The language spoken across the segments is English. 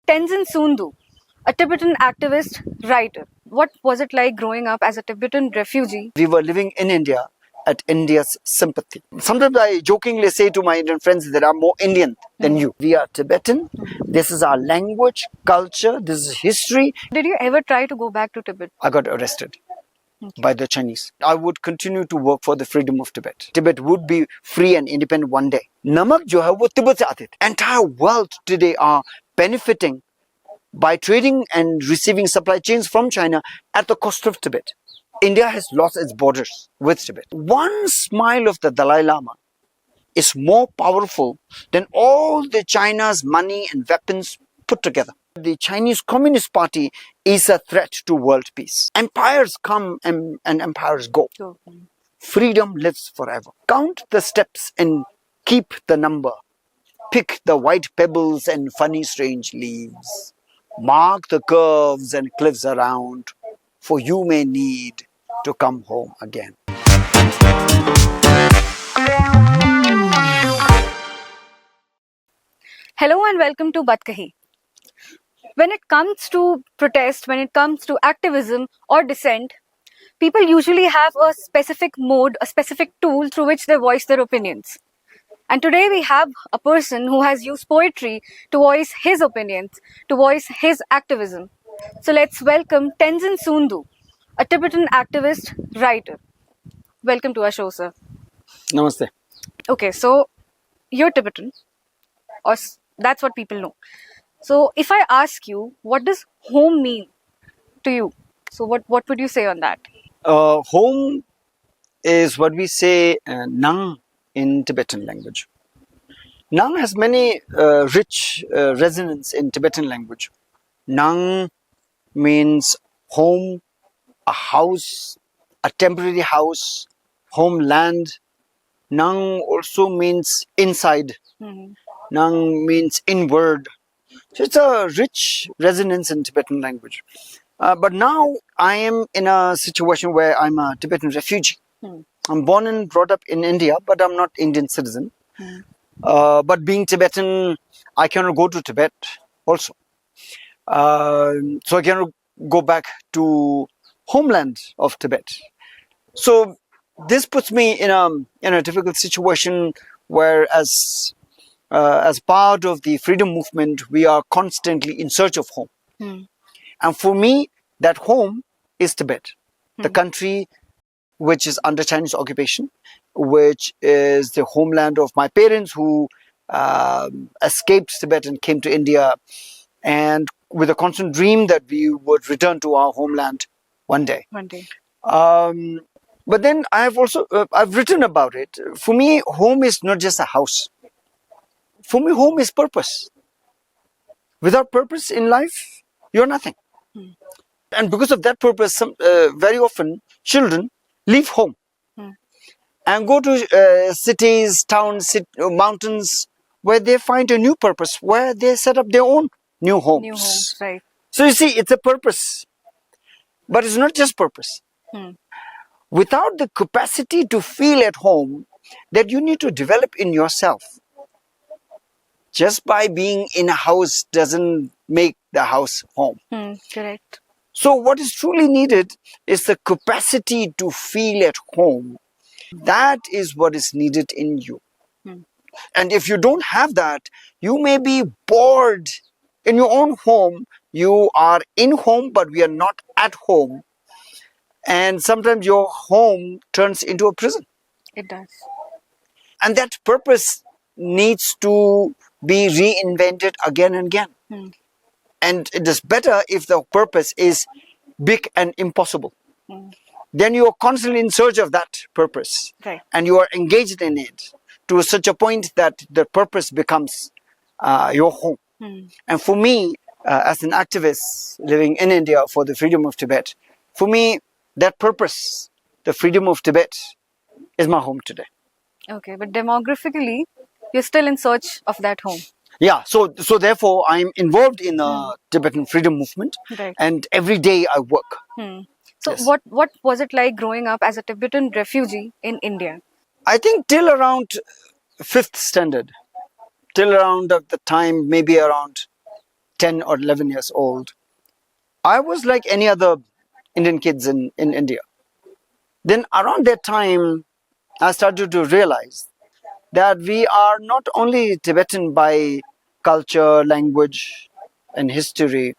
Tenzin Tsundue, a Tibetan activist, writer. What was it like growing up as a Tibetan refugee? We were living in India at India's sympathy. Sometimes I jokingly say to my Indian friends that I'm more Indian than you. We are Tibetan. This is our language, culture, this is history. Did you ever try to go back to Tibet? I got arrested by the Chinese. I would continue to work for the freedom of Tibet. Tibet would be free and independent one day. Namak jo hai wo Tibet se aate the. Entire world today are benefiting by trading and receiving supply chains from China at the cost of Tibet. India has lost its borders with Tibet. One smile of the Dalai Lama is more powerful than all the China's money and weapons put together. The Chinese Communist Party is a threat to world peace. Empires come and empires go. Freedom lives forever. Count the steps and keep the number. Pick the white pebbles and funny strange leaves. Mark the curves and cliffs around, for you may need to come home again. Hello and welcome to Batkahi. When it comes to protest, when it comes to activism or dissent, people usually have a specific mode, a specific tool through which they voice their opinions. And today we have a person who has used poetry to voice his opinions, to voice his activism. So let's welcome Tenzin Tsundue, a Tibetan activist, writer. Welcome to our show, sir. Namaste. Okay, so you're Tibetan, or that's what people know. So if I ask you, what does home mean to you? So what would you say on that? Home is what we say Nang in Tibetan language. Nang has many rich resonance in Tibetan language. Nang means home, a house, a temporary house, homeland. Nang also means inside. Nang means inward. So it's a rich resonance in Tibetan language. But now I am in a situation where I'm a Tibetan refugee. I'm born and brought up in India, but I'm not Indian citizen. But being Tibetan, I cannot go to Tibet also. So I cannot go back to homeland of Tibet. So this puts me in a difficult situation where as part of the freedom movement, we are constantly in search of home. And for me, that home is Tibet, the country which is under Chinese occupation, which is the homeland of my parents who escaped Tibet and came to India, and with a constant dream that we would return to our homeland one day. But then I've written about it. For me, home is not just a house. For me, home is purpose. Without purpose in life, you're nothing. And because of that purpose, very often children leave home and go to cities, towns, mountains, where they find a new purpose, where they set up their own new homes. Right. So you see, it's a purpose. But it's not just purpose. Without the capacity to feel at home that you need to develop in yourself. Just by being in a house doesn't make the house home. Correct. So what is truly needed is the capacity to feel at home. That is what is needed in you. And if you don't have that, you may be bored in your own home. You are in home, but we are not at home. And sometimes your home turns into a prison. It does. And that purpose needs to be reinvented again and again. And it is better if the purpose is big and impossible. Then you are constantly in search of that purpose. Right. And you are engaged in it to such a point that the purpose becomes your home. And for me, as an activist living in India for the freedom of Tibet, for me, that purpose, the freedom of Tibet, is my home today. Okay, but demographically, you're still in search of that home. Yeah, so therefore I'm involved in the Tibetan freedom movement, Right. and every day I work. So Yes. what was it like growing up as a Tibetan refugee in India? I think till around 5th standard, till around of the time, maybe around 10 or 11 years old, I was like any other Indian kids in India. Then around that time, I started to realize that we are not only Tibetan by culture, language, and history.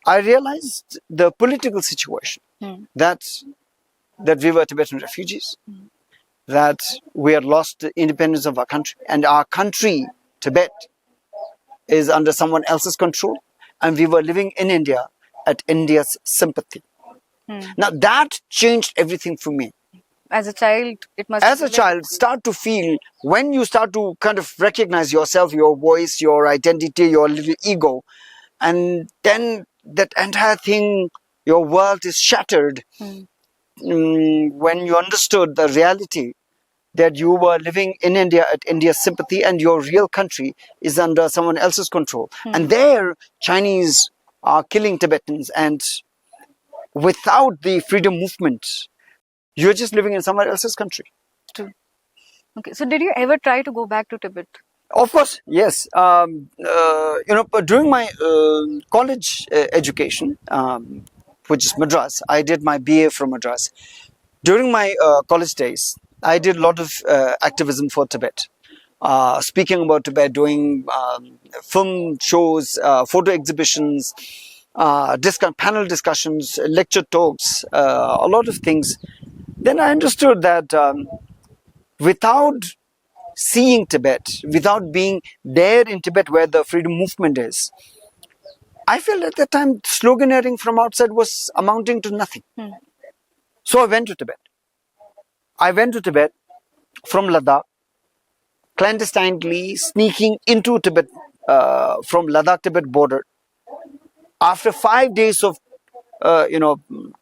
I realized the political situation that we were Tibetan refugees, that we had lost the independence of our country, and our country, Tibet, is under someone else's control, and we were living in India at India's sympathy. Now that changed everything for me. As a child, it must. As a child, start to feel, when you start to kind of recognize yourself, your voice, your identity, your little ego, and then that entire thing, your world is shattered. When you understood the reality that you were living in India at India's sympathy and your real country is under someone else's control. And there, Chinese are killing Tibetans, and without the freedom movement, you're just living in someone else's country. True. Okay, so did you ever try to go back to Tibet? Of course, yes. But during my college education, which is Madras, I did my BA from Madras. During my college days, I did a lot of activism for Tibet. Speaking about Tibet, doing film shows, photo exhibitions, panel discussions, lecture talks, a lot of things. Then I understood that without seeing Tibet, without being there in Tibet where the freedom movement is, I felt at that time sloganeering from outside was amounting to nothing. So I went to Tibet. I went to Tibet from Ladakh, clandestinely sneaking into Tibet from Ladakh-Tibet border. After 5 days of,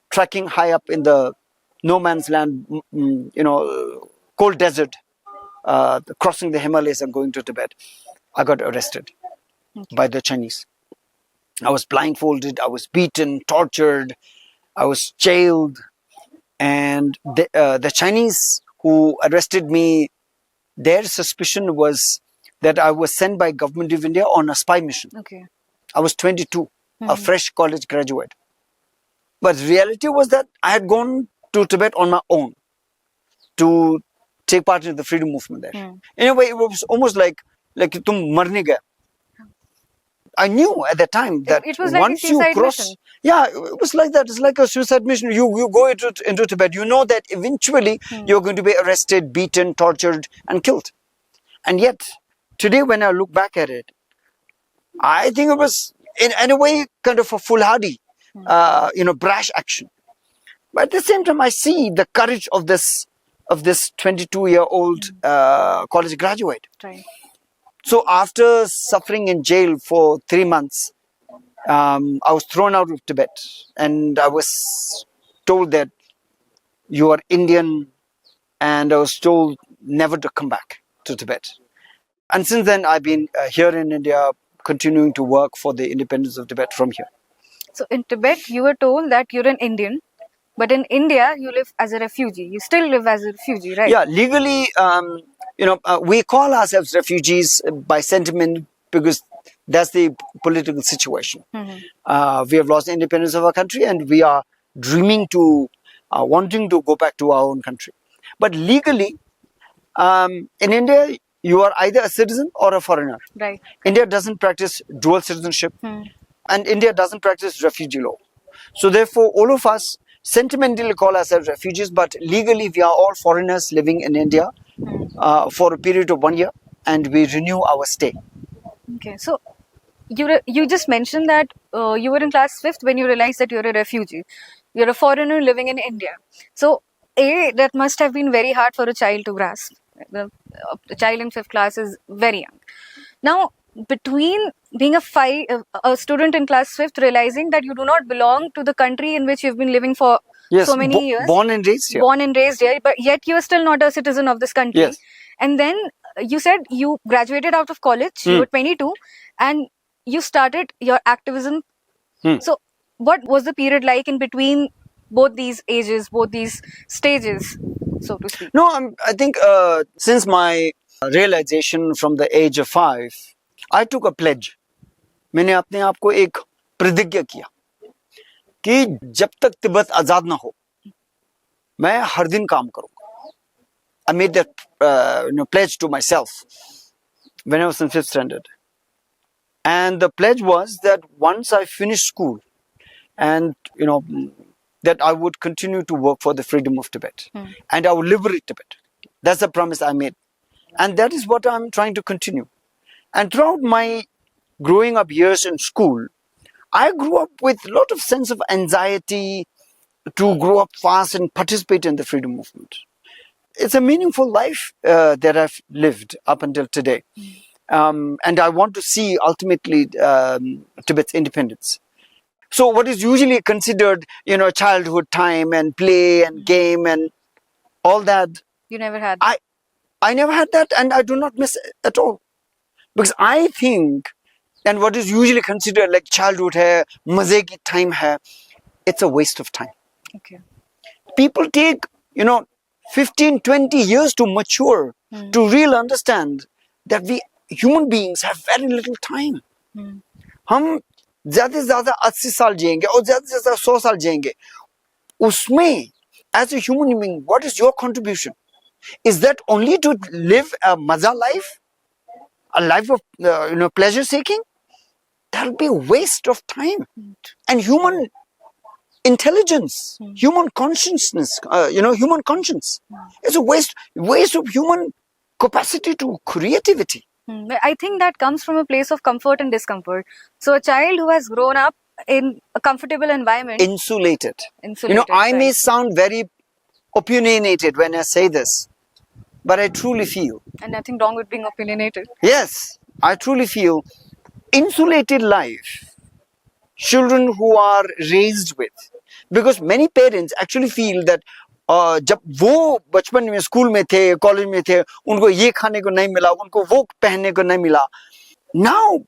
trekking high up in the no man's land, cold desert, crossing the Himalayas and going to Tibet, I got arrested by the Chinese. I was blindfolded, I was beaten, tortured, I was jailed. And the Chinese who arrested me, their suspicion was that I was sent by government of India on a spy mission. Okay. I was 22, a fresh college graduate. But reality was that I had gone to Tibet on my own to take part in the freedom movement there. In a way, it was almost like tum marne gaya. I knew at that time that it was like once a you suicide cross, mission. Yeah, it was like that. It's like a suicide mission. You go into Tibet. You know that eventually you're going to be arrested, beaten, tortured, and killed. And yet, today when I look back at it, I think it was in a way kind of a foolhardy, brash action. But at the same time, I see the courage of this 22-year-old college graduate. Right. So after suffering in jail for 3 months, I was thrown out of Tibet, and I was told that you are Indian, and I was told never to come back to Tibet. And since then, I've been here in India, continuing to work for the independence of Tibet from here. So in Tibet, you were told that you're an Indian, but in India, you live as a refugee. You still live as a refugee, right? Yeah, legally, we call ourselves refugees by sentiment because that's the political situation. We have lost the independence of our country, and we are dreaming to, wanting to go back to our own country. But legally, in India, you are either a citizen or a foreigner. Right. India doesn't practice dual citizenship, and India doesn't practice refugee law. So therefore, all of us sentimentally call ourselves refugees, but legally we are all foreigners living in India for a period of 1 year, and we renew our stay. Okay, so you just mentioned that you were in class 5th when you realized that you're a refugee. You're a foreigner living in India. So that must have been very hard for a child to grasp. The child in 5th class is very young. Now, between being a student in class 5th, realizing that you do not belong to the country in which you've been living for so many years. Born and raised here. Born and raised here, but yet you are still not a citizen of this country. Yes. And then you said you graduated out of college, you were 22, and you started your activism. So what was the period like in between both these ages, both these stages, so to speak? No, I think since my realization from the age of 5, I took a pledge मैंने अपने आप को एक प्रतिज्ञा किया कि जब तक तिब्बत आजाद ना हो मैं हर दिन काम करूंगा. I made that pledge to myself when I was in 5th standard. And the pledge was that once I finish school and that I would continue to work for the freedom of Tibet and I would liberate Tibet. That's the promise I made. And that is what I'm trying to continue. And throughout my growing up years in school, I grew up with a lot of sense of anxiety to grow up fast and participate in the freedom movement. It's a meaningful life that I've lived up until today. And I want to see ultimately Tibet's independence. So what is usually considered, childhood time and play and game and all that. You never had. I never had that, and I do not miss it at all. Because I think, and what is usually considered like childhood hai, maze ki time hai, it's a waste of time. Okay. People take, 15, 20 years to mature, to really understand that we human beings have very little time. हम ज़्यादा से ज़्यादा 80 साल जिएंगे और ज़्यादा से ज़्यादा 100 साल जिएंगे. उसमें, as a human being, what is your contribution? Is that only to live a maza life? A life of, pleasure seeking? That will be a waste of time. And human intelligence, human consciousness, human conscience. It's a waste of human capacity to creativity. I think that comes from a place of comfort and discomfort. So a child who has grown up in a comfortable environment, insulated. Insulated, I may right. sound very opinionated when I say this, but I truly feel. And nothing wrong with being opinionated. Yes, I truly feel insulated life, children who are raised with. Because many parents actually feel that जब वो बचपन में school में थे, college में थे, उनको ये खाने को नहीं मिला, उनको वो पहनने को नहीं मिला. Now,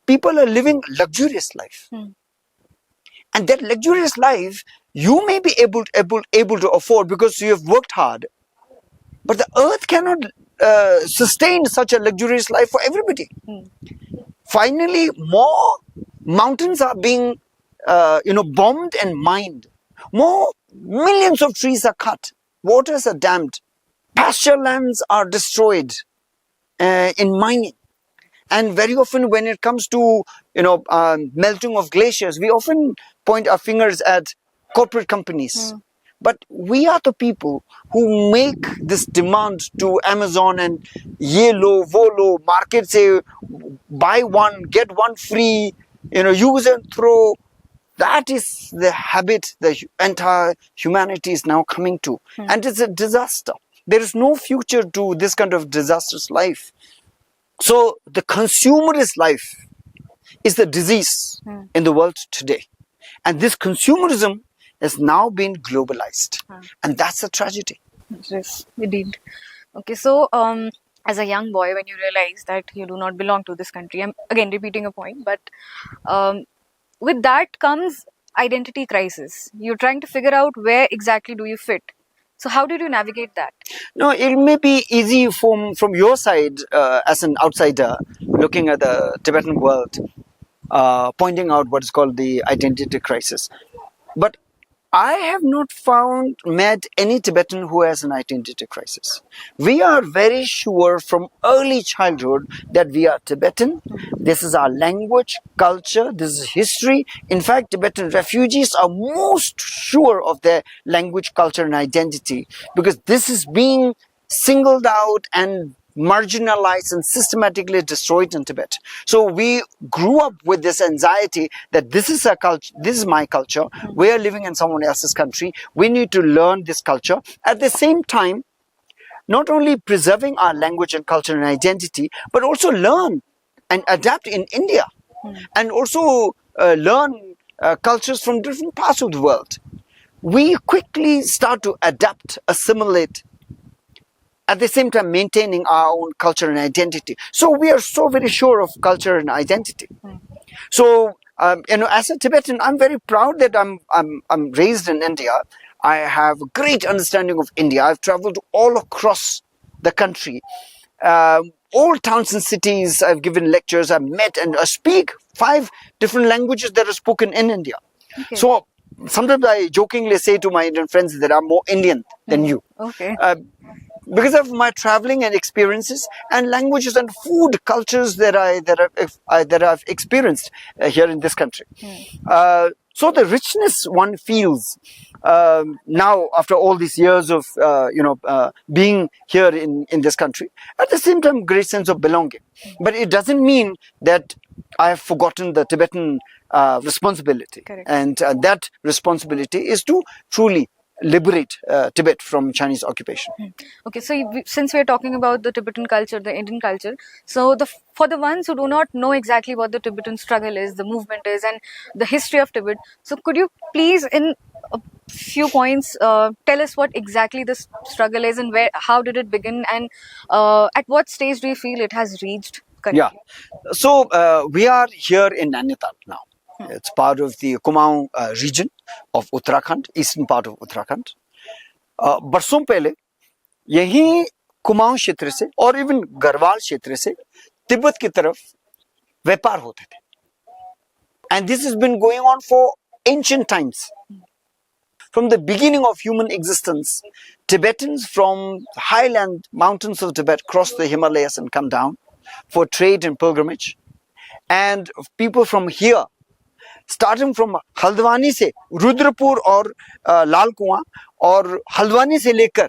people are living luxurious life. And that luxurious life, you may be able to afford because you have worked hard. But the earth cannot sustain such a luxurious life for everybody. Finally, more mountains are being, bombed and mined. More millions of trees are cut. Waters are dammed. Pasture lands are destroyed in mining. And very often when it comes to, melting of glaciers, we often point our fingers at corporate companies. But we are the people who make this demand to Amazon and ye lo, wo lo, market say, buy one, get one free, use and throw. That is the habit the entire humanity is now coming to. And it's a disaster. There is no future to this kind of disastrous life. So the consumerist life is the disease in the world today. And this consumerism has now been globalized. And that's a tragedy. Yes, indeed. Okay, so as a young boy, when you realize that you do not belong to this country, I'm again repeating a point, but with that comes identity crisis. You're trying to figure out where exactly do you fit. So how did you navigate that? No, it may be easy from your side as an outsider looking at the Tibetan world, pointing out what is called the identity crisis. But I have not met any Tibetan who has an identity crisis. We are very sure from early childhood that we are Tibetan. This is our language, culture, this is history. In fact, Tibetan refugees are most sure of their language, culture and identity because this is being singled out and marginalized and systematically destroyed in Tibet. So we grew up with this anxiety that this is a culture, this is my culture, we are living in someone else's country, we need to learn this culture. At the same time, not only preserving our language and culture and identity, but also learn and adapt in India and also learn cultures from different parts of the world. We quickly start to adapt, assimilate, at the same time maintaining our own culture and identity. So we are so very sure of culture and identity. So as a Tibetan, I'm very proud that I'm raised in India. I have a great understanding of India. I've traveled all across the country, all towns and cities. I've given lectures, I've met and I speak 5 different languages that are spoken in India. Okay. So sometimes I jokingly say to my Indian friends that I'm more Indian than you. Okay. Because of my traveling and experiences and languages and food cultures that I've experienced here in this country. So the richness one feels now after all these years of being here in this country, at the same time great sense of belonging. But it doesn't mean that I have forgotten the Tibetan responsibility. Correct. And that responsibility is to truly liberate Tibet from Chinese occupation. Okay, so since we are talking about the Tibetan culture, the Indian culture, so for the ones who do not know exactly what the Tibetan struggle is, the movement is, and the history of Tibet, so could you please, in a few points, tell us what exactly this struggle is and how did it begin, and at what stage do you feel it has reached currently? Yeah, so we are here in Nainital now. It's part of the Kumaon region of Uttarakhand, eastern part of Uttarakhand. बरसों पहले यही कुमाऊं क्षेत्र से और even Garhwal क्षेत्र से तिब्बत की तरफ व्यापार होते थे. And this has been going on for ancient times. From the beginning of human existence, Tibetans from highland mountains of Tibet cross the Himalayas and come down for trade and pilgrimage. And people from here, starting from Haldwani से रुद्रपुर और लाल कुआं और हल्द्वानी से लेकर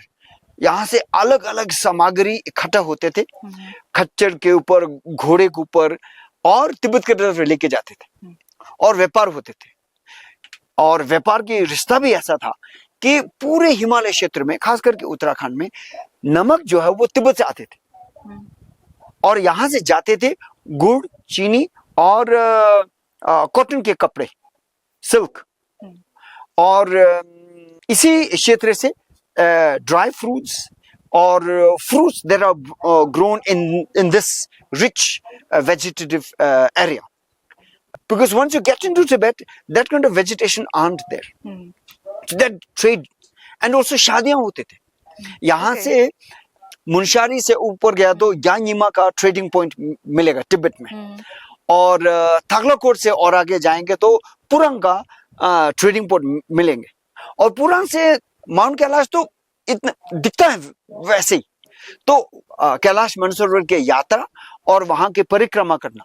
यहाँ से अलग अलग सामग्री इकट्ठा होते थे खच्चर के ऊपर, घोड़े के ऊपर, और तिब्बत की तरफ लेके जाते थे और व्यापार होते थे. और व्यापार की रिश्ता भी ऐसा था कि पूरे हिमालय क्षेत्र में, खास करके उत्तराखंड में, नमक जो है वो तिब्बत से आते थे और यहाँ से जाते थे गुड़, चीनी और कॉटन के कपड़े, सिल्क. और इसी क्षेत्र से ड्राई फ्रूट्स और fruits that are grown in this rich vegetative area. Because once you get into Tibet, that kind of vegetation aren't there. So that trade, and also शादियां होते थे. यहाँ से मुनस्यारी से ऊपर गया तो यांगयिमा का ट्रेडिंग पॉइंट मिलेगा तिब्बत में, और थागलाकोट से और आगे जाएंगे तो पुरंग का ट्रेडिंग पॉइंट मिलेंगे. और पुरंग से माउंट कैलाश तो इतना दिखता है वैसे ही. तो कैलाश मानसरोवर के यात्रा और वहां के परिक्रमा करना,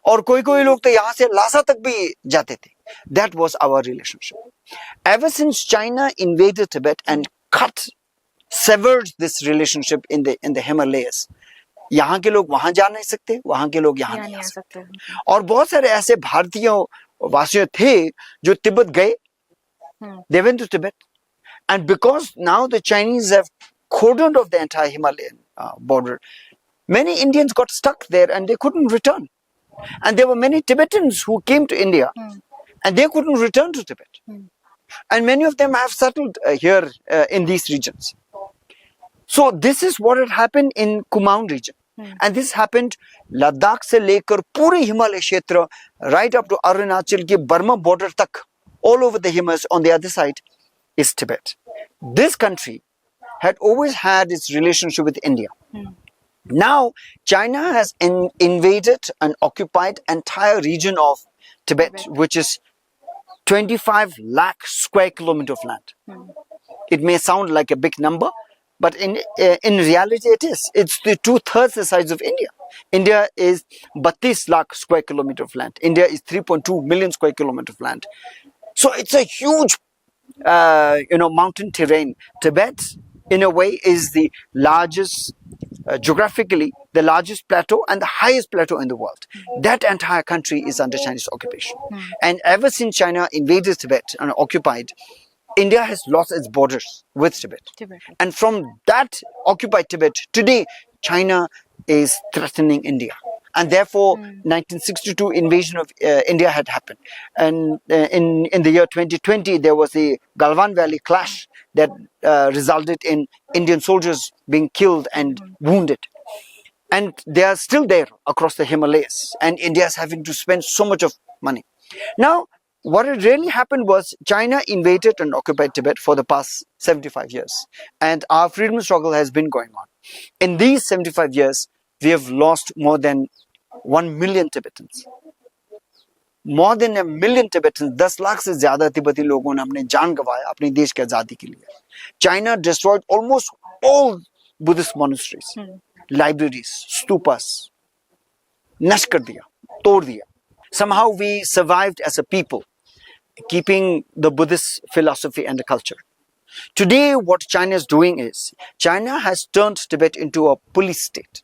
और कोई कोई लोग तो यहाँ से लासा तक भी जाते थे. That was our relationship. Ever since China invaded Tibet and severed this relationship in the Himalayas, यहाँ के लोग वहां जा नहीं सकते, वहां के लोग यहाँ नहीं आ सकते. और बहुत सारे ऐसे भारतीय वासियों थे जो तिब्बत गए. They went to Tibet, and because now the Chinese have cordoned off the entire Himalayan border, many Indians got stuck there and they couldn't return. And there were many Tibetans who came to India and they couldn't return to Tibet. And many of them have settled here in these regions. So this is what had happened in Kumaon region. And this happened Ladakh से लेकर पूरे हिमालय क्षेत्र right up to Arunachal की Burma border तक, all over the Himalayas. On the other side is Tibet. This country had always had its relationship with India. Now China has invaded and occupied entire region of Tibet, which is 25 lakh square kilometer of land. It may sound like a big number, but in reality it is. It's the 2/3 the size of India. India is 32 lakh square kilometer of land. India is 3.2 million square kilometer of land. So it's a huge mountain terrain. Tibet, in a way, is the largest, geographically, the largest plateau and the highest plateau in the world. That entire country is under Chinese occupation. And ever since China invaded Tibet and occupied, India has lost its borders with Tibet. And from that occupied Tibet, today, China is threatening India. And therefore, 1962 invasion of India had happened. And in the year 2020, there was the Galwan Valley clash that resulted in Indian soldiers being killed and wounded. And they are still there across the Himalayas. And India is having to spend so much of money. Now, what had really happened was China invaded and occupied Tibet for the past 75 years. And our freedom struggle has been going on. In these 75 years, we have lost more than 1 million Tibetans. More than 1 million Tibetans, 10 lakh से ज़्यादा तिब्बती लोगों ने अपने जान गंवाया अपने देश की आज़ादी के लिए. China destroyed almost all Buddhist monasteries, libraries, stupas. नष्ट कर दिया, तोड़ दिया. Somehow we survived as a people, keeping the Buddhist philosophy and the culture. Today, what China is doing is, China has turned Tibet into a police state.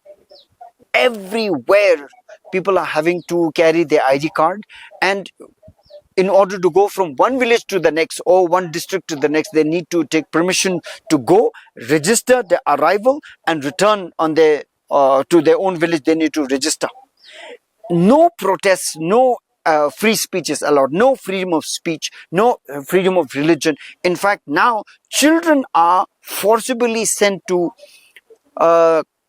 Everywhere, people are having to carry their ID card, and in order to go from one village to the next or one district to the next, they need to take permission to go, register their arrival, and return on their to their own village. They need to register. No protests, no free speech is allowed, no freedom of speech, no freedom of religion. In fact, now children are forcibly sent to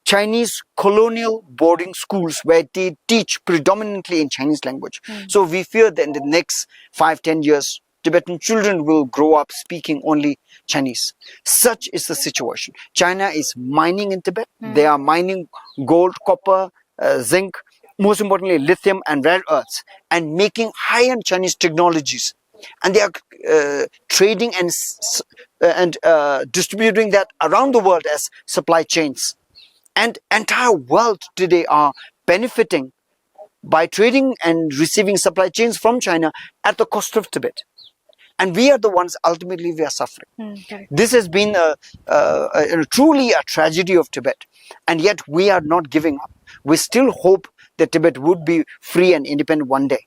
Chinese colonial boarding schools where they teach predominantly in Chinese language. So we fear that in the next 5-10 years, Tibetan children will grow up speaking only Chinese. Such is the situation. China is mining in Tibet. They are mining gold, copper, zinc, most importantly lithium and rare earths, and making high-end Chinese technologies. And they are trading and distributing that around the world as supply chains. And entire world today are benefiting by trading and receiving supply chains from China at the cost of Tibet. And we are the ones ultimately we are suffering. This has been truly a tragedy of Tibet. And yet we are not giving up. We still hope that Tibet would be free and independent one day.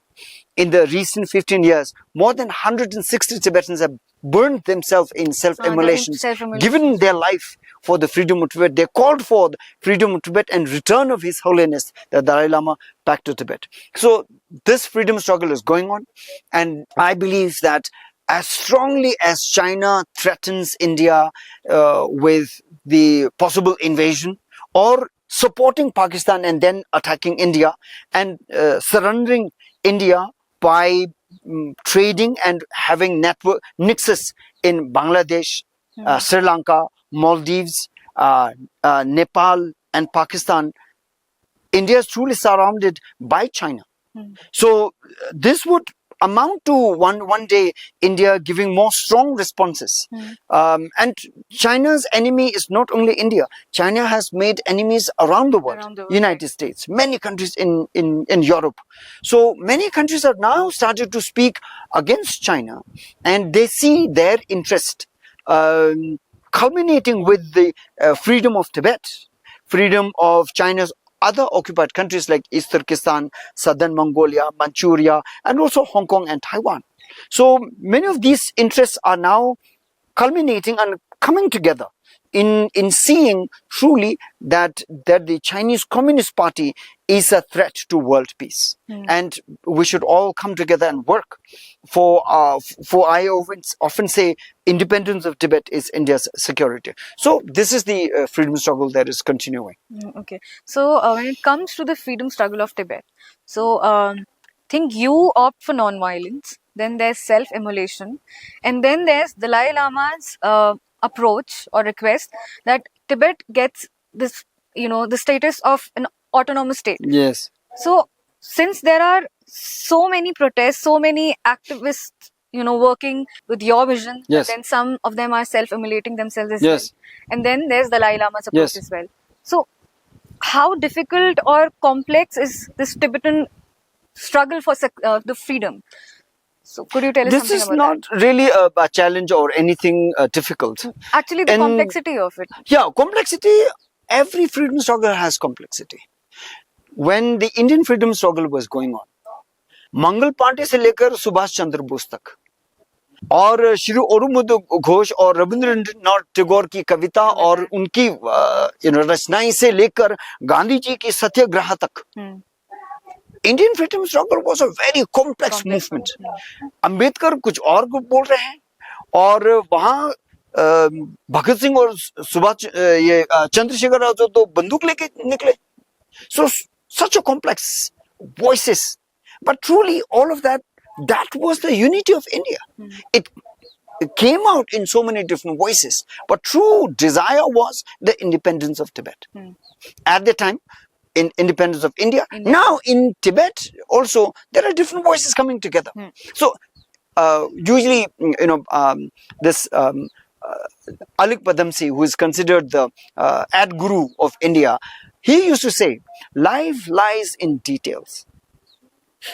In the recent 15 years, more than 160 Tibetans have burned themselves in self-immolations, given their life for the freedom of Tibet. They called for the freedom of Tibet and return of His Holiness, the Dalai Lama, back to Tibet. So this freedom struggle is going on, and I believe that as strongly as China threatens India with the possible invasion, or supporting Pakistan and then attacking India, and surrendering India by trading and having network nexus in Bangladesh, Sri Lanka, Maldives, Nepal and Pakistan, India is truly surrounded by China. So this would amount to one day India giving more strong responses. And China's enemy is not only India. China has made enemies around the world. United States, many countries in Europe. So many countries have now started to speak against China, and they see their interest culminating with the freedom of Tibet, freedom of China's other occupied countries like East Turkestan, Southern Mongolia, Manchuria, and also Hong Kong and Taiwan. So many of these interests are now culminating and coming together in seeing truly that the Chinese Communist Party is a threat to world peace. And we should all come together and work for I often say independence of Tibet is India's security. So this is the freedom struggle that is continuing. Okay. So when it comes to the freedom struggle of Tibet, so think you opt for non-violence, then there's self-immolation, and then there's Dalai Lama's approach or request that Tibet gets this, the status of an autonomous state. Yes. So since there are so many protests, so many activists, working with your vision, Yes. then some of them are self-immolating themselves as Yes. well. And then there's Dalai Lama's approach Yes. as well. So how difficult or complex is this Tibetan struggle for the freedom? So could you tell us This something is about not really a challenge or anything difficult. Actually, the And- complexity of it. Yeah, complexity. Every freedom struggle has complexity. When the Indian freedom struggle was going on, Mangal Pandey से लेकर सुभाष चंद्र बोस तक, और श्री अरुणोदय घोष और रविंद्रनाथ टैगोर की कविता और उनकी रचनाएं से लेकर गांधी जी की सत्याग्रह तक, Indian freedom struggle was a very complex movement. Ambedkar कुछ और बोल रहे हैं, और वहां भगत सिंह और सुभाष चंद्रशेखर आजाद तो बंदूक लेके निकले. So such a complex voices, but truly all of that was the unity of India. It came out in so many different voices, but true desire was the independence of Tibet. At the time, in independence of India. India. Now in Tibet also there are different voices coming together. So usually this Alik Padamsi, who is considered the ad guru of India, he used to say, life lies in details.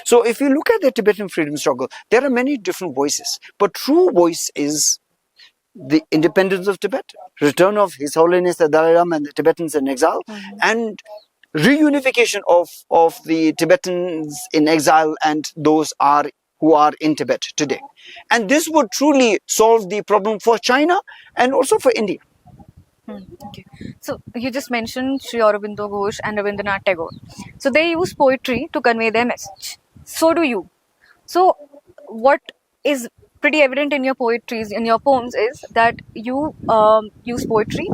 So if you look at the Tibetan freedom struggle, there are many different voices, but true voice is the independence of Tibet, return of His Holiness the Dalai Lama and the Tibetans in exile, and reunification of the Tibetans in exile and those who are in Tibet today. And this would truly solve the problem for China and also for India. Okay. So you just mentioned Sri Aurobindo Ghosh and Rabindranath Tagore. So they use poetry to convey their message. So do you. So what is pretty evident in your poetries, in your poems, is that you use poetry,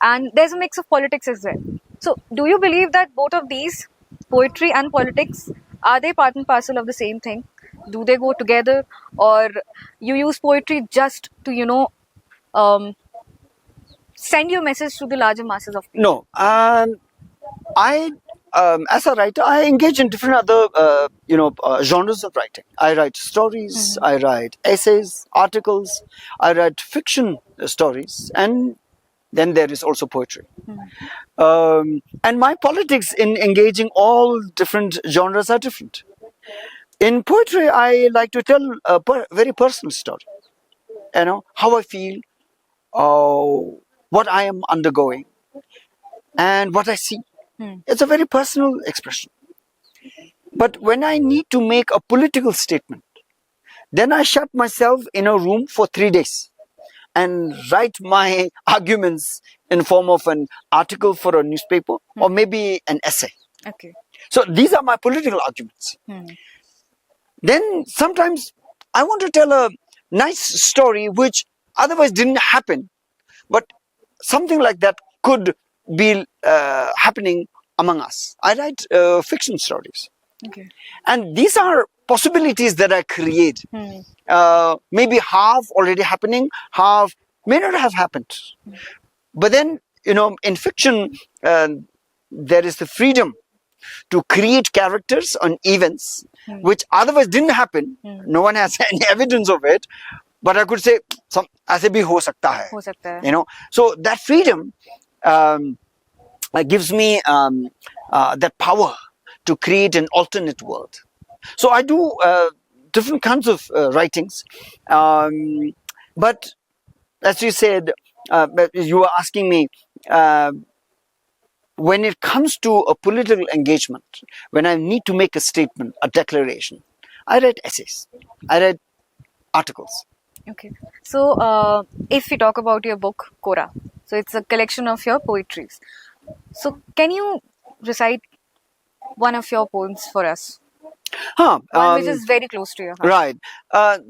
and there's a mix of politics as well. So do you believe that both of these, poetry and politics, are they part and parcel of the same thing? Do they go together, or you use poetry just to send your message to the larger masses of people? No, I as a writer, I engage in different other genres of writing. I write stories, I write essays, articles, I write fiction stories, and then there is also poetry. And my politics in engaging all different genres are different. In poetry, I like to tell a very personal story. How I feel, what I am undergoing, and what I see. It's a very personal expression. But when I need to make a political statement, then I shut myself in a room for 3 days and write my arguments in form of an article for a newspaper or maybe an essay. Okay. So these are my political arguments. Then sometimes I want to tell a nice story which otherwise didn't happen, but something like that could be happening among us. I write fiction stories. Okay. And these are possibilities that I create. Maybe half already happening, half may not have happened. But then, in fiction, there is the freedom to create characters on events which otherwise didn't happen. No one has any evidence of it. But I could say, aise bhi ho sakta hai. Ho sakta hai. So that freedom gives me that power to create an alternate world. So I do different kinds of writings. But as you said, you were asking me, when it comes to a political engagement, when I need to make a statement, a declaration, I write essays, I write articles. Okay. So if we talk about your book, Kora, so it's a collection of your poetries. So can you recite one of your poems for us? One which is very close to your heart. Right.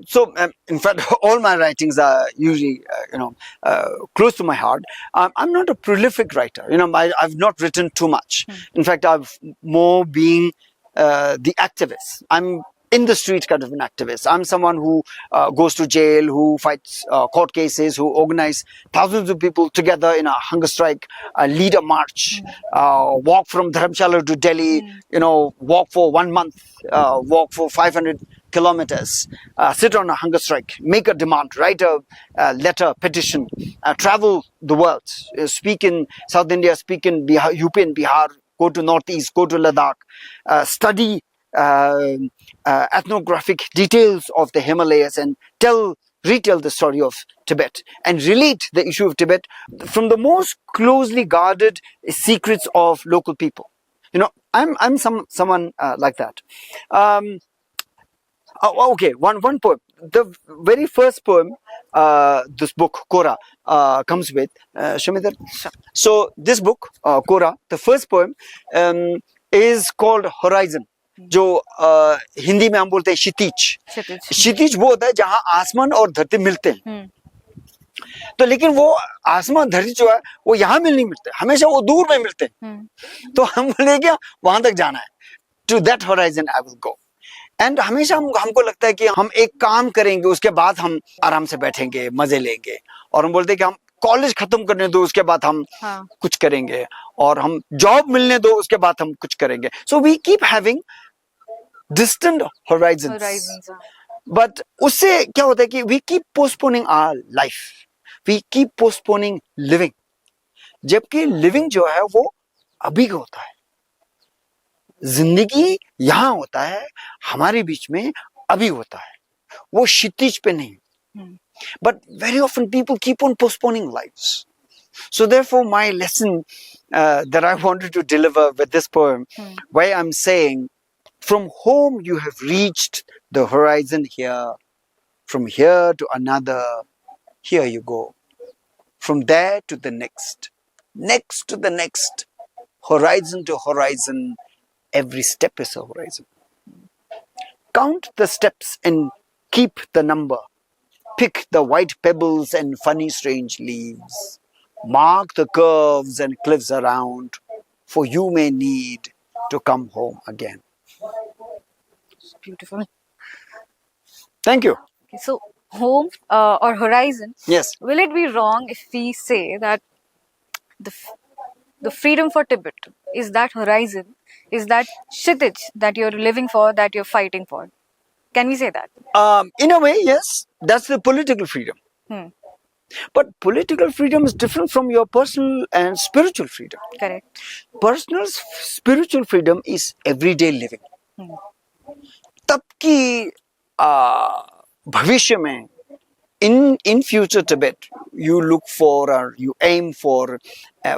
So, in fact, all my writings are usually, close to my heart. I'm not a prolific writer. I've not written too much. In fact, I've more been the activist. I'm in the street kind of an activist. I'm someone who goes to jail, who fights court cases, who organize thousands of people together in a hunger strike, lead a march, walk from Dharamshala to Delhi, walk for 1 month, walk for 500 kilometers, sit on a hunger strike, make a demand, write a letter, petition, travel the world, speak in South India, speak in Bihar, UP and Bihar, go to Northeast, go to Ladakh, study ethnographic details of the Himalayas and retell the story of Tibet and relate the issue of Tibet from the most closely guarded secrets of local people. I'm someone like that. Okay, one poem. The very first poem this book, Kora, comes with. Shamidar. So this book, Kora, the first poem, is called Horizon. जो हिंदी में हम बोलते हैं क्षितिज. क्षितिज वो होता है जहां आसमान और धरती मिलते हैं. तो लेकिन वो आसमान धरती जो है वो यहाँ मिल नहीं मिलते, हमेशा वो दूर में मिलते हैं. तो हम बोले क्या वहां तक जाना है. To that horizon I will go. And हमेशा हमको लगता है कि हम एक काम करेंगे उसके बाद हम आराम से बैठेंगे, मजे लेंगे, और हम बोलते हैं कि हम कॉलेज खत्म करने दो उसके बाद हम हाँ. कुछ करेंगे, और हम जॉब मिलने दो उसके बाद हम कुछ करेंगे. So we keep having distant horizons. Horizons. But उससे क्या होता है कि we keep postponing our life, we keep postponing living. जबकि living जो है वो अभी का होता है, जिंदगी यहाँ होता है, हमारे बीच में अभी होता है, वो क्षितिज पे नहीं. But very often people keep on postponing lives. So therefore my lesson that I wanted to deliver with this poem, why I'm saying, from home you have reached the horizon here, from here to another, here you go, from there to the next, next to the next, horizon to horizon, every step is a horizon. Count the steps and keep the number. Pick the white pebbles and funny strange leaves. Mark the curves and cliffs around, for you may need to come home again. Beautiful. Thank you. Okay, so home or horizon. Yes. Will it be wrong if we say that the freedom for Tibet is that horizon, is that Kshitij that you're living for, that you're fighting for? Can we say that? In a way, yes. That's the political freedom. But political freedom is different from your personal and spiritual freedom. Correct. Personal spiritual freedom is everyday living. तब की भविष्य में, in future Tibet, you look for or you aim for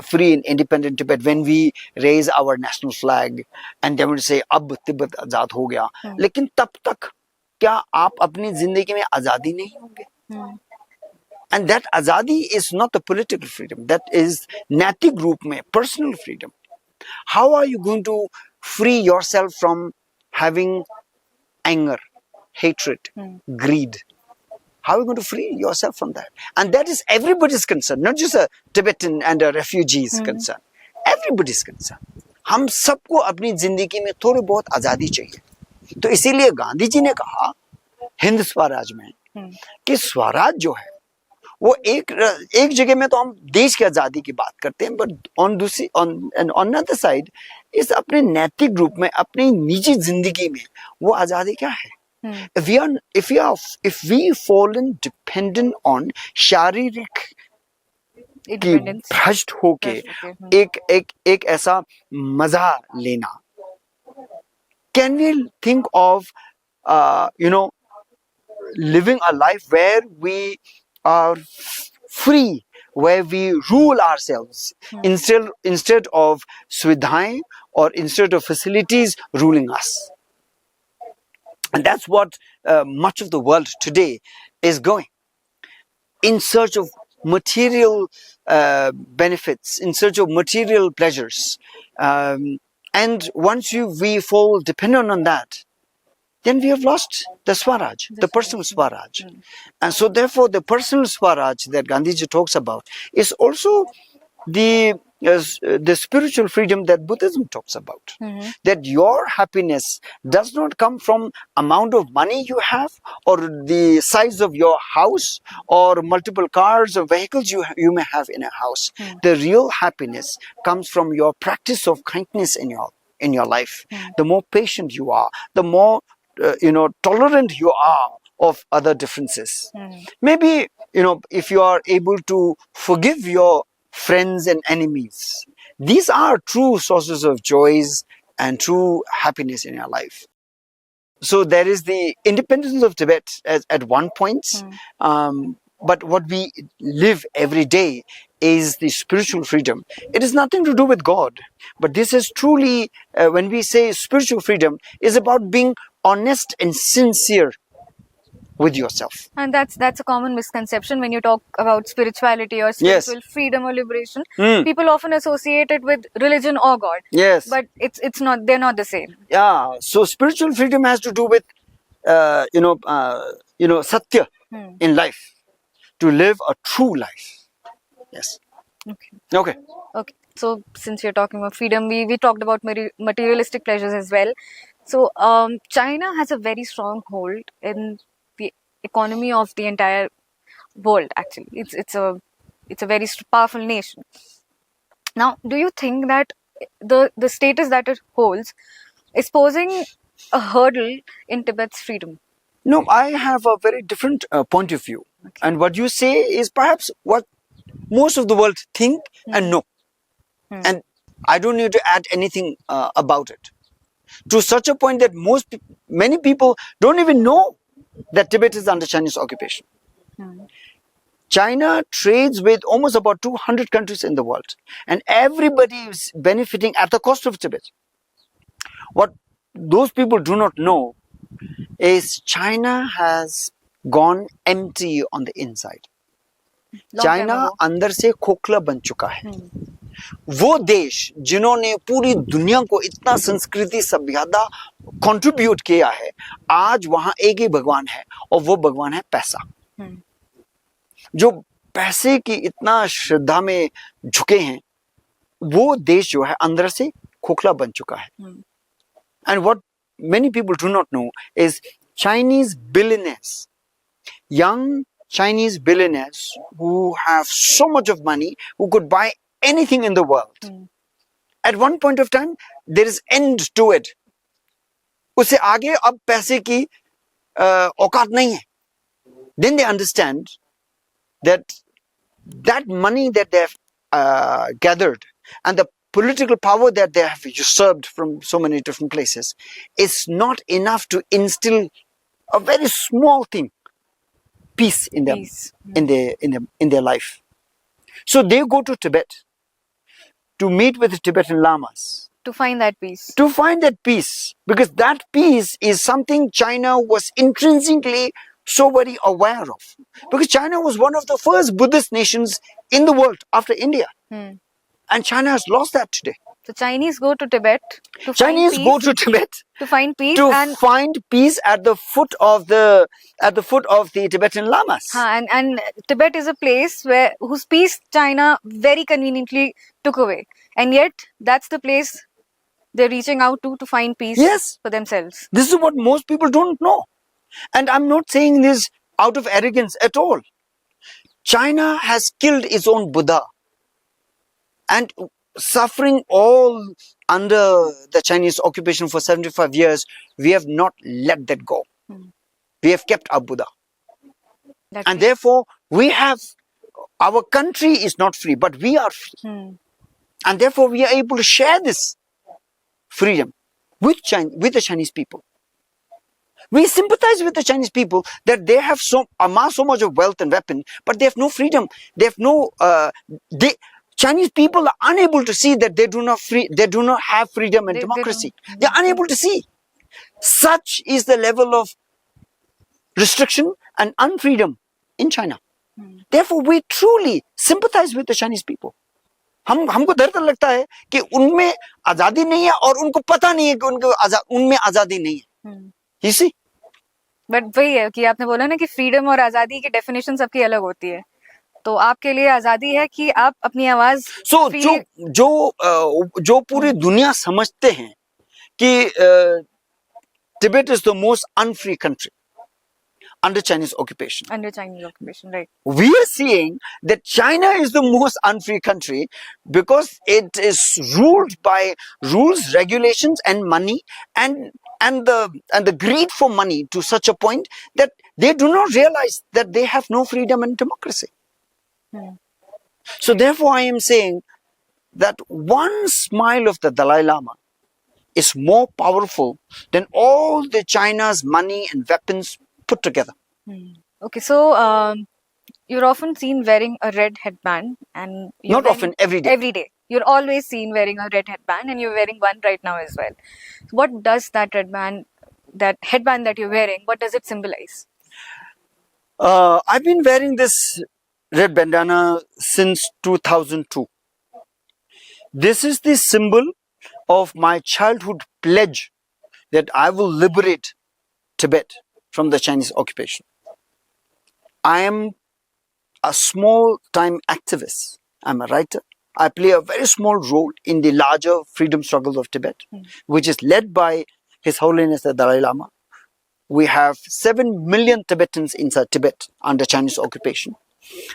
free and independent Tibet. When we raise our national flag and then we say अब तिब्बत आजाद हो गया, लेकिन तब तक क्या आप अपनी जिंदगी में आजादी नहीं होंगे? And that azadi is not the political freedom, that is naitik roop mein personal freedom. How are you going to free yourself from having anger, hatred, greed? How are you going to free yourself from that? And that is everybody's concern, not just a Tibetan and a refugee's concern. Everybody's concern. हम सबको अपनी जिंदगी में थोड़ी बहुत आजादी चाहिए. तो इसीलिए गांधी जी ने कहा हिंद स्वराज में कि स्वराज जो है वो एक जगह में तो हम देश की आजादी की बात करते हैं, बट ऑन अनदर साइड इस अपने नैतिक रूप में अपनी निजी जिंदगी में वो आजादी क्या है? if we fallen dependent on शारीरिक की भ्रष्ट होके एक ऐसा मजा लेना, can we think of living a life where we are free, where we rule ourselves instead of svidhaएं or instead of facilities ruling us? And that's what much of the world today is going, in search of material benefits, in search of material pleasures. And once we fall dependent on that, then we have lost the Swaraj, the personal Swaraj. And so therefore the personal Swaraj that Gandhiji talks about is also the spiritual freedom that Buddhism talks about. That your happiness does not come from amount of money you have, or the size of your house, or multiple cars or vehicles you may have in a house. The real happiness comes from your practice of kindness in your life. The more patient you are, the more tolerant you are of other differences. Maybe if you are able to forgive your friends and enemies, these are true sources of joys and true happiness in your life. So there is the independence of Tibet at one point, but what we live every day is the spiritual freedom. It is nothing to do with God, but this is truly, when we say spiritual freedom, is about being honest and sincere with yourself. And that's a common misconception when you talk about spirituality or spiritual freedom or liberation. People often associate it with religion or God. Yes. But it's not, they're not the same. Yeah. So spiritual freedom has to do with satya in life, to live a true life. Yes. Okay. So since we're talking about freedom, we talked about materialistic pleasures as well. So China has a very strong hold in the economy of the entire world. Actually, it's a It's a very powerful nation. Now, do you think that the status that it holds is posing a hurdle in Tibet's freedom? No, I have a very different point of view. Okay. And what you say is perhaps what most of the world think and know. And I don't need to add anything about it. To such a point that many people don't even know that Tibet is under Chinese occupation. China trades with almost about 200 countries in the world, and everybody is benefiting at the cost of Tibet. What those people do not know is China has gone empty on the inside. China अंदर से खोखला बन चुका है। वो देश जिन्होंने पूरी दुनिया को इतना संस्कृति सभ्यता कंट्रीब्यूट किया है, आज वहां एक ही भगवान है और वो भगवान है पैसा। जो पैसे की इतना श्रद्धा में झुके हैं, वो देश जो है अंदर से खोखला बन चुका है। And what many people do not know is Chinese billionaires, young Chinese billionaires who have so much of money, who could buy anything in the world. At one point of time, there is end to it. उससे आगे अब पैसे की औकात नहीं है. Then they understand that money that they have gathered and the political power that they have usurped from so many different places is not enough to instill a very small thing, peace in them, in their life. So they go to Tibet to meet with the Tibetan Lamas. To find that peace. To find that peace. Because that peace is something China was intrinsically so very aware of. Because China was one of the first Buddhist nations in the world after India. And China has lost that today. So Chinese go to Tibet to Chinese find go peace, to Tibet to find peace to and find peace at the foot of the Tibetan Lamas. And Tibet is a place whose peace China very conveniently took away, and yet that's the place they're reaching out to find peace for themselves. This is what most people don't know, and I'm not saying this out of arrogance at all. China has killed its own Buddha, and suffering all under the Chinese occupation for 75 years, we have not let that go. We have kept our Buddha. And therefore, our country is not free, but we are free. And therefore, we are able to share this freedom with the Chinese people. We sympathize with the Chinese people that they have amassed so much of wealth and weapon, but they have no freedom. They have no... Chinese people are unable to see that they do not have freedom and democracy. They are unable to see. Such is the level of restriction and unfreedom in China. Therefore, we truly sympathize with the Chinese people. हमको डर लगता है कि उनमें आजादी नहीं है और उनको पता नहीं है कि उनमें आजादी नहीं है. You see? But वही है कि आपने बोला ना कि फ्रीडम और आजादी की डेफिनेशन सबकी अलग होती है. तो आपके लिए आजादी है कि आप अपनी आवाज जो पूरी दुनिया समझते हैं कि Tibet is the most unfree country under Chinese occupation. Under Chinese occupation, right. We are seeing that China is the most unfree country because it is ruled by rules, regulations and money and the greed for money to such a point that they do not realize that they have no freedom and democracy. So therefore I am saying that one smile of the Dalai Lama is more powerful than all the China's money and weapons put together. Okay, so you're often seen wearing a red headband, and not often, every day. Every day, you're always seen wearing a red headband, and you're wearing one right now as well. What does that headband that you're wearing, what does it symbolize? I've been wearing this red bandana since 2002. This is the symbol of my childhood pledge that I will liberate Tibet from the Chinese occupation. I am a small-time activist. I'm a writer. I play a very small role in the larger freedom struggle of Tibet, which is led by His Holiness the Dalai Lama. We have 7 million Tibetans inside Tibet under Chinese occupation.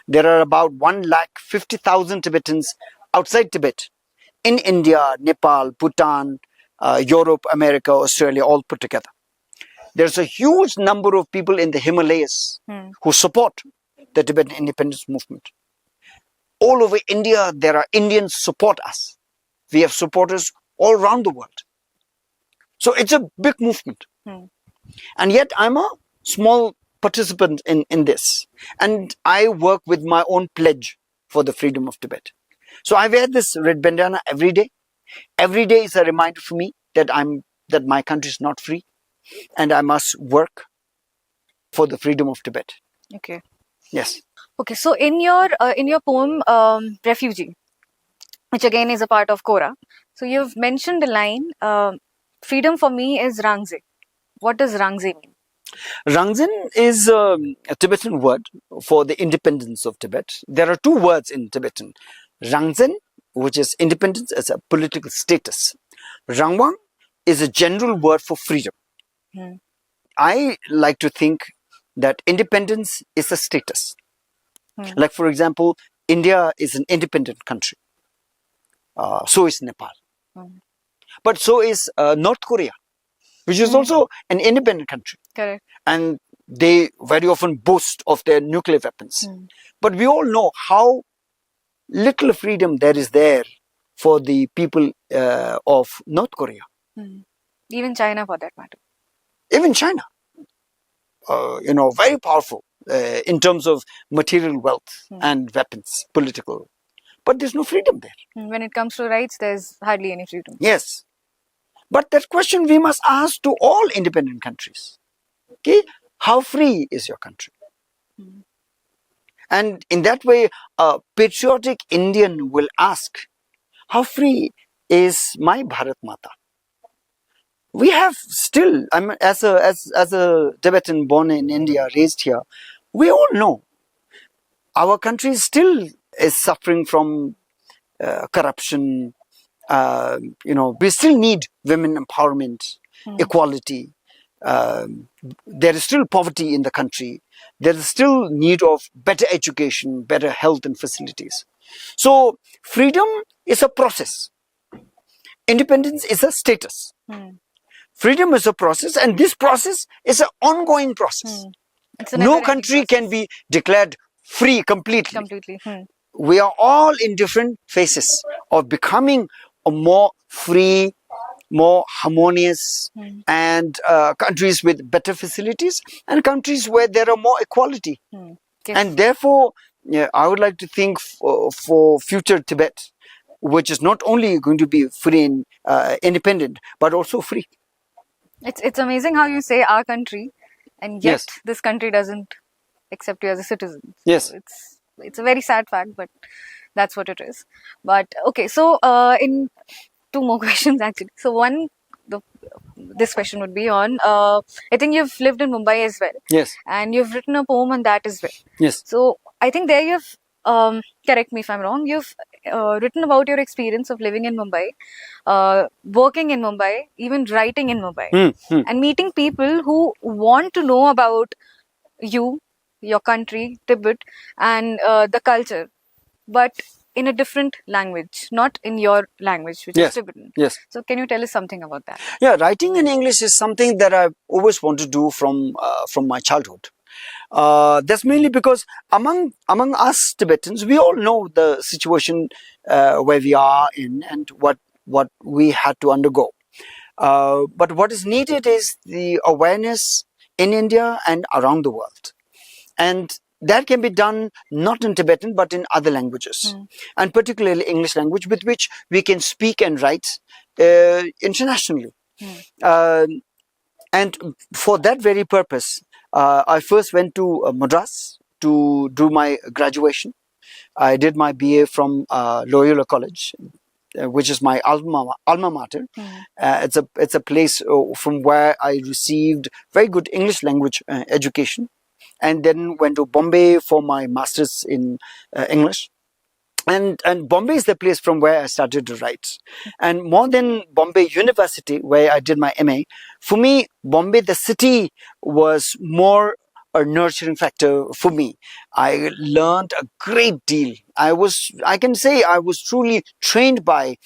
There are about 150,000 Tibetans outside Tibet, in India, Nepal, Bhutan, Europe, America, Australia, all put together. There's a huge number of people in the Himalayas who support the Tibetan Independence Movement. All over India, there are Indians support us. We have supporters all around the world. So it's a big movement. And yet I'm a small participant in this. And I work with my own pledge for the freedom of Tibet. So I wear this red bandana every day. Every day is a reminder for me that my country is not free, and I must work for the freedom of Tibet. Okay. Yes. Okay. So in your poem, Refugee, which again is a part of Kora, so you've mentioned the line, freedom for me is Rangzen. What does Rangzen mean? Rangzen is a Tibetan word for the independence of Tibet. There are two words in Tibetan. Rangzen, which is independence as a political status. Rangwang is a general word for freedom. I like to think that independence is a status. Like, for example, India is an independent country. So is Nepal. But so is North Korea, which is also an independent country. Correct. And they very often boast of their nuclear weapons. But we all know how little freedom there is there for the people of North Korea. Even China, for that matter. Even China. Very powerful in terms of material wealth and weapons, political. But there's no freedom there. When it comes to rights, there's hardly any freedom. Yes. But that question we must ask to all independent countries. Okay? How free is your country? And in that way, a patriotic Indian will ask, how free is my Bharat Mata? We have still, as a Tibetan born in India, raised here, we all know our country still is suffering from corruption. We still need women empowerment, equality. There is still poverty in the country. There is still need of better education, better health and facilities. So freedom is a process. Independence is a status. Freedom is a process, and this process is an ongoing process. No country can be declared free completely. We are all in different phases of becoming a more free, more harmonious, and countries with better facilities, and countries where there are more equality. And therefore, I would like to think for future Tibet, which is not only going to be free and independent, but also free. It's amazing how you say our country, and yet this country doesn't accept you as a citizen. Yes. So it's a very sad fact, but that's what it is. But okay, so in two more questions actually. So one, this question would be on, I think you've lived in Mumbai as well. Yes. And you've written a poem on that as well. Yes. So I think there you've, correct me if I'm wrong, you've written about your experience of living in Mumbai, working in Mumbai, even writing in Mumbai, and meeting people who want to know about you, your country, Tibet, and the culture, but in a different language, not in your language, which is Tibetan. Yes. So can you tell us something about that? Yeah, writing in English is something that I've always wanted to do from my childhood. That's mainly because among us Tibetans, we all know the situation where we are in and what we had to undergo. But what is needed is the awareness in India and around the world. And that can be done not in Tibetan, but in other languages, and particularly English language, with which we can speak and write internationally. And for that very purpose, I first went to Madras to do my graduation. I did my BA from Loyola College, which is my alma mater. It's a place from where I received very good English language education, and then went to Bombay for my master's in English. And Bombay is the place from where I started to write. And more than Bombay University, where I did my MA, for me, Bombay, the city, was more a nurturing factor for me. I learned a great deal. I can say I was truly trained by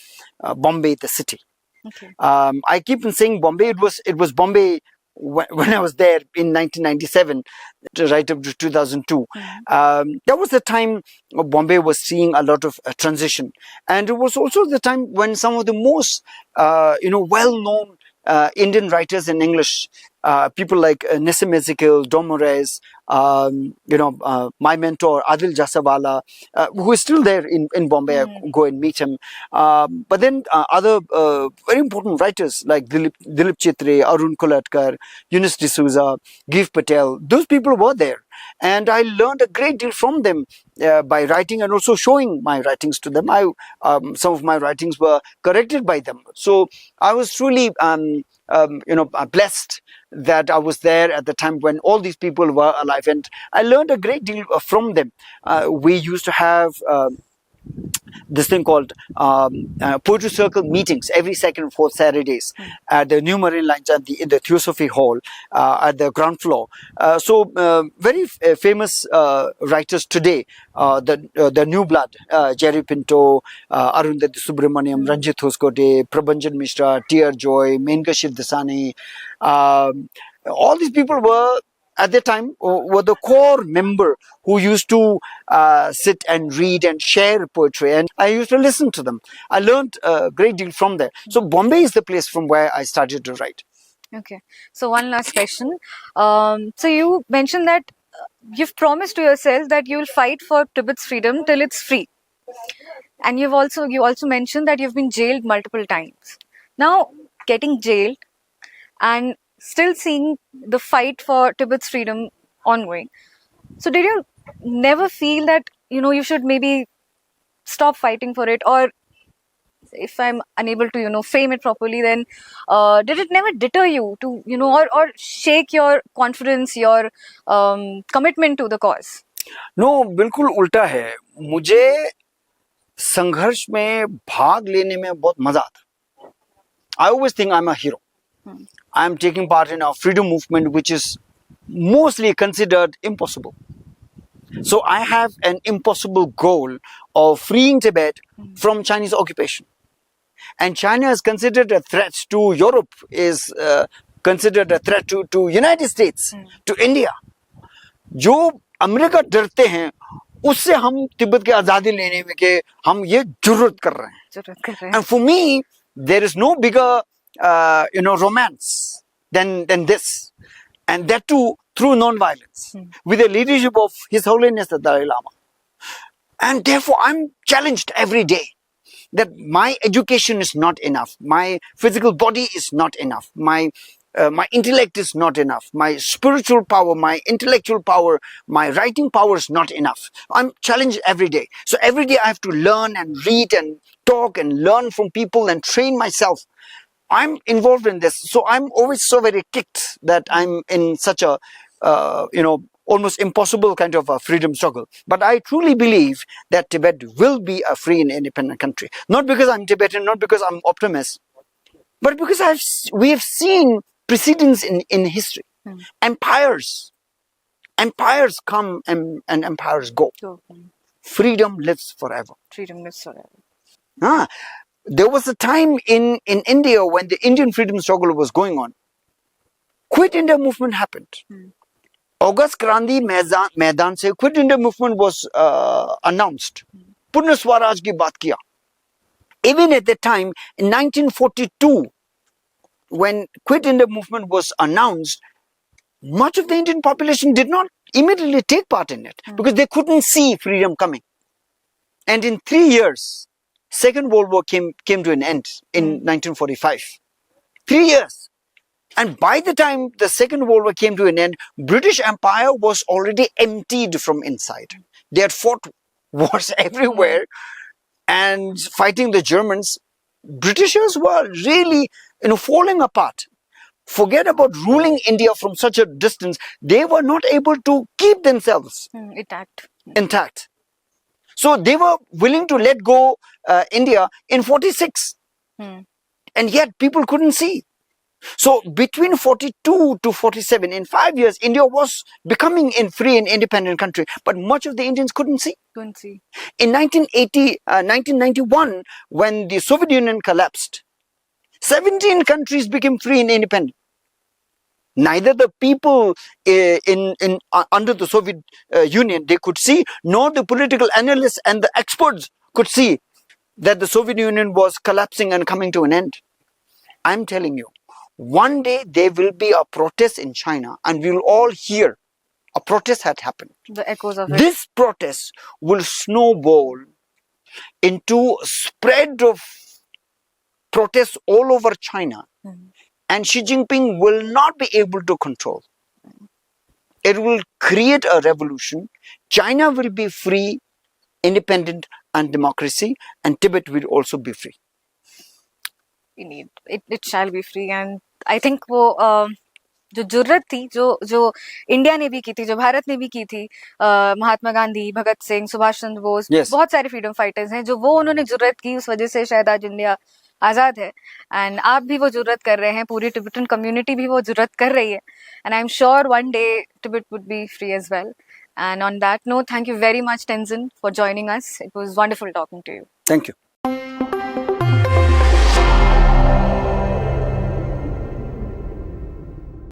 Bombay, the city. Okay. I keep on saying Bombay. It was Bombay when I was there in 1997, right up to 2002. That was the time Bombay was seeing a lot of transition, and it was also the time when some of the most well-known Indian writers in English, people like Nissim Ezekiel, Dom Moraes, my mentor Adil Jasawala, who is still there in Bombay. I go and meet him. But then other very important writers like Dilip Chitre, Arun Kolatkar, Eunice D'Souza, Giv Patel, those people were there. And I learned a great deal from them by writing and also showing my writings to them. Some of my writings were corrected by them. So I was truly blessed that I was there at the time when all these people were alive, and I learned a great deal from them. We used to have this thing called Poetry Circle meetings every second and fourth Saturdays at the New Marine Lines at in the Theosophy Hall at the ground floor. Very famous writers today, the new blood, Jerry Pinto, Arundhati Subramaniam, Ranjit Hoskote, Prabhanjan Mishra, T.R. Joy, Menka Shivdasani. All these people were at the time were the core member who used to sit and read and share poetry, and I used to listen to them. I learned a great deal from there. So Bombay is the place from where I started to write. Okay. So one last question. So you mentioned that you've promised to yourself that you will fight for Tibet's freedom till it's free, and you also mentioned that you've been jailed multiple times. Now, getting jailed and still seeing the fight for Tibet's freedom ongoing. So did you never feel that you should maybe stop fighting for it, or if I'm unable to frame it properly, then did it never deter you to or shake your confidence, your commitment to the cause? No, बिल्कुल उल्टा है. मुझे संघर्ष में भाग लेने में बहुत मजा आता. I always think I'm a hero. I'm taking part in a freedom movement which is mostly considered impossible. So I have an impossible goal of freeing Tibet from Chinese occupation. And China is considered a threat to Europe, is considered a threat to United States, to India. जो America डरते हैं उससे हम तिब्बत की आज़ादी लेने में के हम ये जुर्रत कर रहे हैं. And for me, there is no bigger romance than this, and that too through non-violence, with the leadership of His Holiness the Dalai Lama. And therefore I'm challenged every day that my education is not enough, my physical body is not enough, my intellect is not enough, my spiritual power, my intellectual power, my writing power is not enough. I'm challenged every day. So every day I have to learn and read and talk and learn from people and train myself. I'm involved in this. So I'm always so very kicked that I'm in such a, almost impossible kind of a freedom struggle. But I truly believe that Tibet will be a free and independent country. Not because I'm Tibetan, not because I'm optimist, but because we have seen precedents in history. Empires come and empires go. Freedom lives forever. Freedom lives forever. There was a time in India when the Indian freedom struggle was going on. Quit India movement happened. August Kranti Maidan se Quit India movement was announced. Purna Swaraj ki baat kiya. Even at that time, in 1942, when Quit India movement was announced, much of the Indian population did not immediately take part in it because they couldn't see freedom coming. And in 3 years, Second World War came to an end in 1945. 3 years. And by the time the Second World War came to an end, British Empire was already emptied from inside. They had fought wars everywhere and fighting the Germans. Britishers were really falling apart. Forget about ruling India from such a distance. They were not able to keep themselves intact. So they were willing to let go India in 46. And yet people couldn't see. So between 42 to 47, in 5 years, India was becoming a free and independent country, but much of the Indians couldn't see. Couldn't see. In 1991, when the Soviet Union collapsed, 17 countries became free and independent. Neither the people under the Soviet Union they could see, nor the political analysts and the experts could see that the Soviet Union was collapsing and coming to an end. I'm telling you, one day there will be a protest in China, and we'll all hear a protest had happened. The echoes of it. This protest will snowball into spread of protests all over China, and Xi Jinping will not be able to control. It will create a revolution. China will be free, independent, and democracy, and Tibet will also be free. We need it shall be free. And I think वो जो जुर्रत थी जो India ने भी की थी, जो भारत ने भी की थी, महात्मा गांधी, भगत सिंह, सुभाष चंद्र बोस, बहुत सारे फ्रीडम फाइटर्स हैं जो वो उन्होंने जुर्रत की, उस वजह से शायद आज इंडिया आजाद है. एंड आप भी वो जुर्रत कर रहे हैं, पूरी टिबेटन कम्युनिटी भी वो जुर्रत कर रही है. And I am sure one day Tibet would be free as well. And on that note, thank you very much, Tenzin, for joining us. It was wonderful talking to you. Thank you.